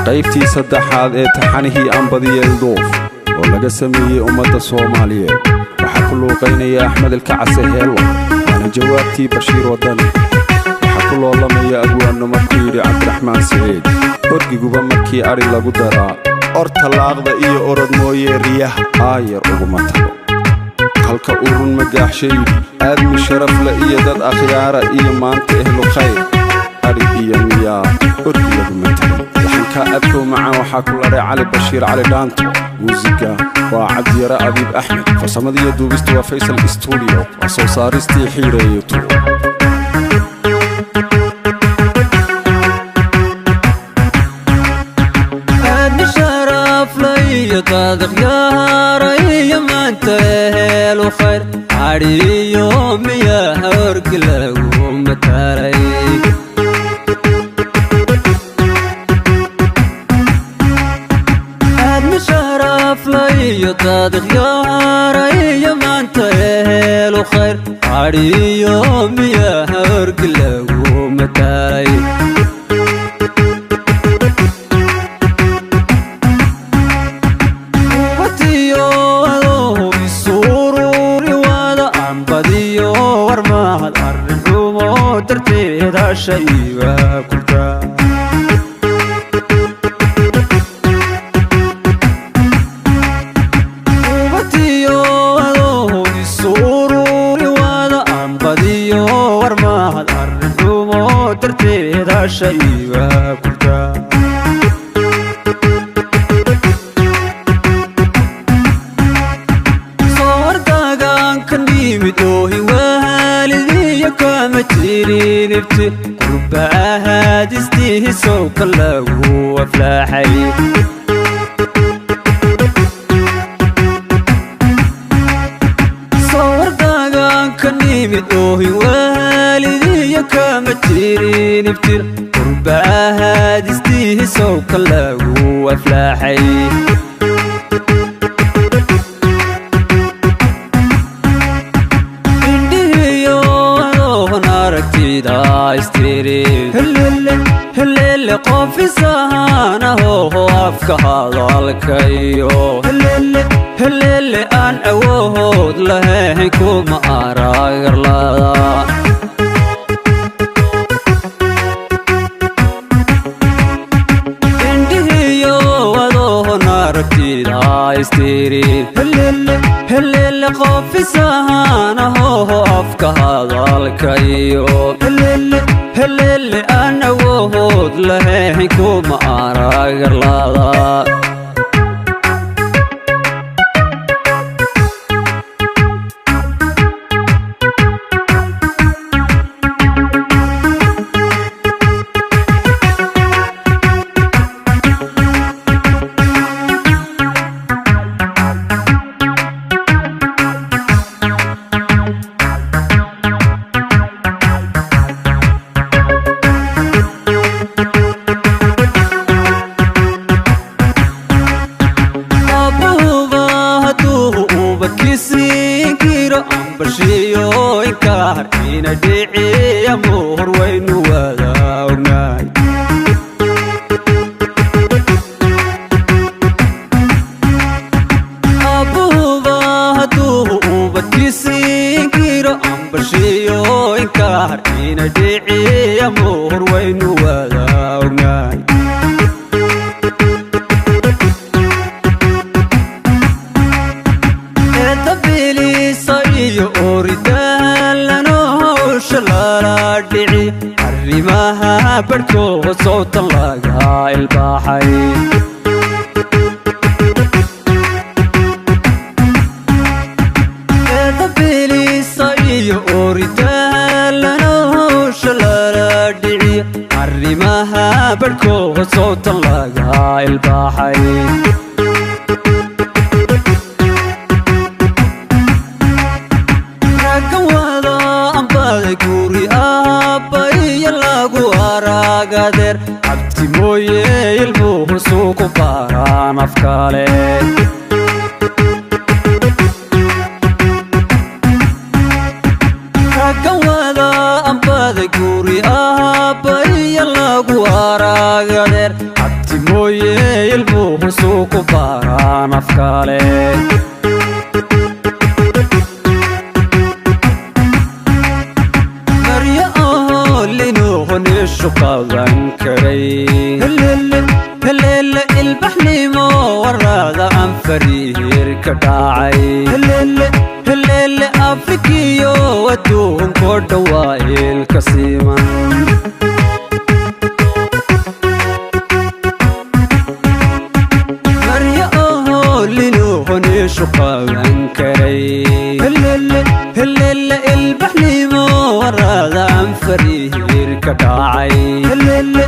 qaybtii saddexaad ee taxanihii Anbadii Eldoof oo laga sameeyay ummadda Soomaaliyeed waxaa ku luuqaynaya Axmed Ilkacase Heelo waana jawaabtii Bashiir Wadani waxaa ku loolamaya abwaanno markuu yidhi Cabdiraxmaan Saciid orgiguba markii ari lagu daraa orta laaqda iyo orod mooyee riyaha aayar uguma tago halka urun magaaxshay aadmi sharaf la iyo dad akhyaara iyo maanta ehlu khayr ari iyo miyaa orgi laguma tago waxanka adkow macaan waxaa ku laray Cali Bashiir Cali Dhaanto muusiga waa Cabdiyare Abiib Axmed farsamada iyo duubista waa Faysal Studio waa soo saaristii Xiire YouTube يطادق يا رأي ما انتهي له خير عري يوم يا هرق لهم تاريك عاد مشرف لي يطادق يا رأي ما انتهي له خير عري يوم يا هرق لهم تاريك هذا شيء وكلتا وبتيو هذا السرور وانا أنبديو ورما الأرض ترتي هذا شيء وكلتا صور داغان كني بدوهي والدي كامتيري نبتي قربها دستيه سوق الله وفلاحي صور داغان كني بدوهي والدي كامتيري نبتي قربها دستيه سوق الله وفلاحي هلل قف سهانه هو أفك هذا الكيو هلل أن أوهد لهيكم أراغر لا عندي وضوه نار كتير استيري هلل قف سهانه هو أفك هذا الكيو هلل أنا وهود لهيكم أراغر لا بشيو إنكار إن دعي أمور وين وذاوناي أبو ضاهدو بكيسين كيرو بشيو إنكار إن دعي أمور وين وذاوناي arrimaha barkoo sootan laga ilbaaxay eedabilisa iyo oridaalana howsha lala dhici arrimaha barkoo sootan laga ilbaaxay قادر عبتي مويه يلبوه سوق باران أفكالي قوالا أنباد قوري أبايا الله قوارا قادر عبتي mooye ilmuhu suuku baaraan afkale marya oo linuhu nishu qaban karay هلل البحنيمو ورادا عن فرير كداعي هلل أفريكيو ودوهم كوردوائل كسيما مريا أوه لنوه نشو قابن كري هلل البحنيمو ورادا عن فرير كداعي هلل